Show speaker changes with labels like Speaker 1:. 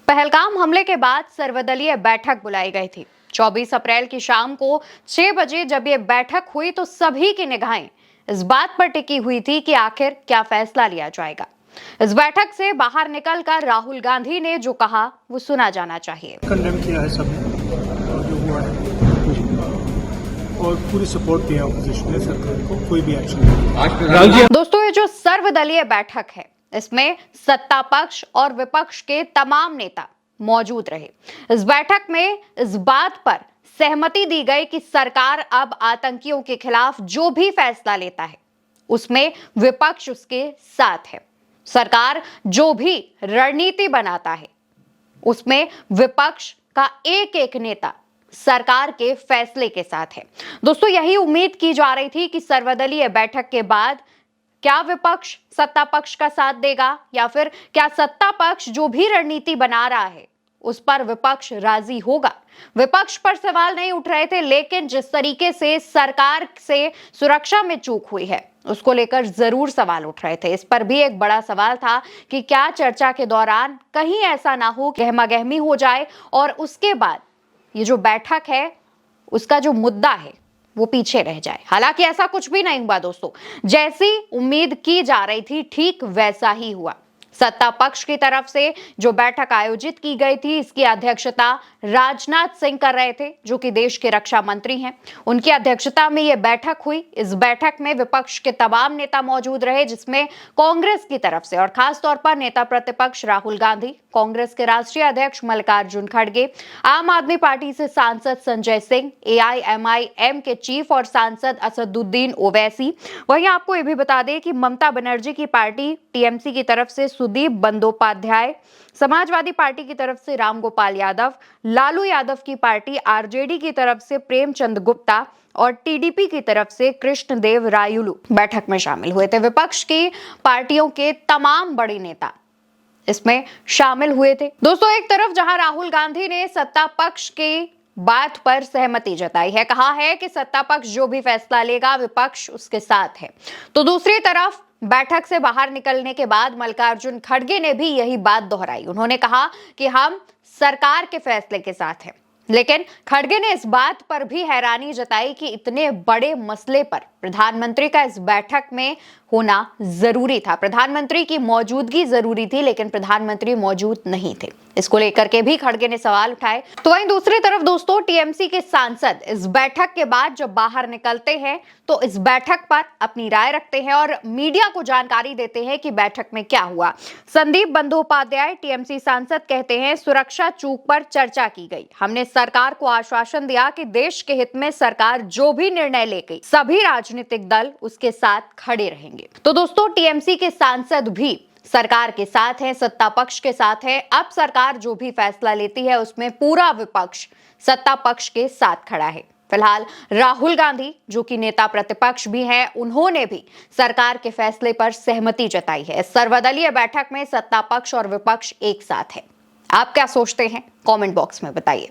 Speaker 1: पहलगाम हमले के बाद सर्वदलीय बैठक बुलाई गई थी। 24 अप्रैल की शाम को 6 बजे जब ये बैठक हुई तो सभी की निगाहें इस बात पर टिकी हुई थी कि आखिर क्या फैसला लिया जाएगा। इस बैठक से बाहर निकलकर राहुल गांधी ने जो कहा वो सुना जाना चाहिए।
Speaker 2: कंडेम किया है सबने और जो हुआ है और पूरी सपोर्ट दिया ऑपोजिशन ने सरकार को, कोई भी एक्शन नहीं।
Speaker 1: दोस्तों, ये जो सर्वदलीय बैठक है इसमें सत्ता पक्ष और विपक्ष के तमाम नेता मौजूद रहे। इस बैठक में इस बात पर सहमति दी गई कि सरकार अब आतंकियों के खिलाफ जो भी फैसला लेता है उसमें विपक्ष उसके साथ है। सरकार जो भी रणनीति बनाता है उसमें विपक्ष का एक एक नेता सरकार के फैसले के साथ है। दोस्तों, यही उम्मीद की जा रही थी कि सर्वदलीय बैठक के बाद क्या विपक्ष सत्ता पक्ष का साथ देगा या फिर क्या सत्ता पक्ष जो भी रणनीति बना रहा है उस पर विपक्ष राजी होगा। विपक्ष पर सवाल नहीं उठ रहे थे, लेकिन जिस तरीके से सरकार से सुरक्षा में चूक हुई है उसको लेकर जरूर सवाल उठ रहे थे। इस पर भी एक बड़ा सवाल था कि क्या चर्चा के दौरान कहीं ऐसा ना हो गहमागहमी हो जाए और उसके बाद ये जो बैठक है उसका जो मुद्दा है वो पीछे रह जाए। हालांकि ऐसा कुछ भी नहीं हुआ दोस्तों। जैसी उम्मीद की जा रही थी ठीक वैसा ही हुआ। सत्ता पक्ष की तरफ से जो बैठक आयोजित की गई थी इसकी अध्यक्षता राजनाथ सिंह कर रहे थे, जो कि देश के रक्षा मंत्री हैं। उनकी अध्यक्षता में यह बैठक हुई। इस बैठक में विपक्ष के तमाम नेता मौजूद रहे, जिसमें कांग्रेस की तरफ से और खास तौर पर नेता प्रतिपक्ष राहुल गांधी, कांग्रेस के राष्ट्रीय अध्यक्ष मल्लिकार्जुन खड़गे, आम आदमी पार्टी से सांसद संजय सिंह, एआईएमआईएम के चीफ और सांसद असदुद्दीन ओवैसी। वहीं आपको यह भी बता दें कि ममता बनर्जी की पार्टी टीएमसी की तरफ से सुदीप बंदोपाध्याय, समाजवादी पार्टी की तरफ से रामगोपाल यादव, लालू यादव की पार्टी आरजेडी की तरफ से प्रेमचंद गुप्ता और टीडीपी की तरफ से कृष्णदेव रायुलू बैठक में शामिल हुए थे। विपक्ष की पार्टियों के तमाम बड़े नेता इसमें शामिल हुए थे। दोस्तों, एक तरफ जहां राहुल गांधी ने सत्ता पक्ष की बात पर सहमति जताई है, कहा है कि सत्ता पक्ष जो भी फैसला लेगा विपक्ष उसके साथ है, तो दूसरी तरफ बैठक से बाहर निकलने के बाद मल्लिकार्जुन खड़गे ने भी यही बात दोहराई। उन्होंने कहा कि हम सरकार के फैसले के साथ हैं, लेकिन खड़गे ने इस बात पर भी हैरानी जताई कि इतने बड़े मसले पर प्रधानमंत्री का इस बैठक में होना जरूरी था। प्रधानमंत्री की मौजूदगी जरूरी थी, लेकिन प्रधानमंत्री मौजूद नहीं थे। इसको लेकर के भी खड़गे ने सवाल उठाए। तो वहीं दूसरी तरफ दोस्तों, टीएमसी के सांसद इस बैठक के बाद जब बाहर निकलते हैं तो इस बैठक पर अपनी राय रखते हैं और मीडिया को जानकारी देते हैं कि बैठक में क्या हुआ। संदीप बंदोपाध्याय टीएमसी सांसद कहते हैं, सुरक्षा चूक पर चर्चा की गई। हमने सरकार को आश्वासन दिया कि देश के हित में सरकार जो भी निर्णय लेगी सभी राजनीतिक दल उसके साथ खड़े रहेंगे। तो दोस्तों, टीएमसी के सांसद भी सरकार के साथ है, सत्ता पक्ष के साथ है। अब सरकार जो भी फैसला लेती है उसमें पूरा विपक्ष सत्ता पक्ष के साथ खड़ा है। फिलहाल राहुल गांधी, जो कि नेता प्रतिपक्ष भी हैं, उन्होंने भी सरकार के फैसले पर सहमति जताई है। सर्वदलीय बैठक में सत्ता पक्ष और विपक्ष एक साथ है। आप क्या सोचते हैं? कमेंट बॉक्स में बताइए।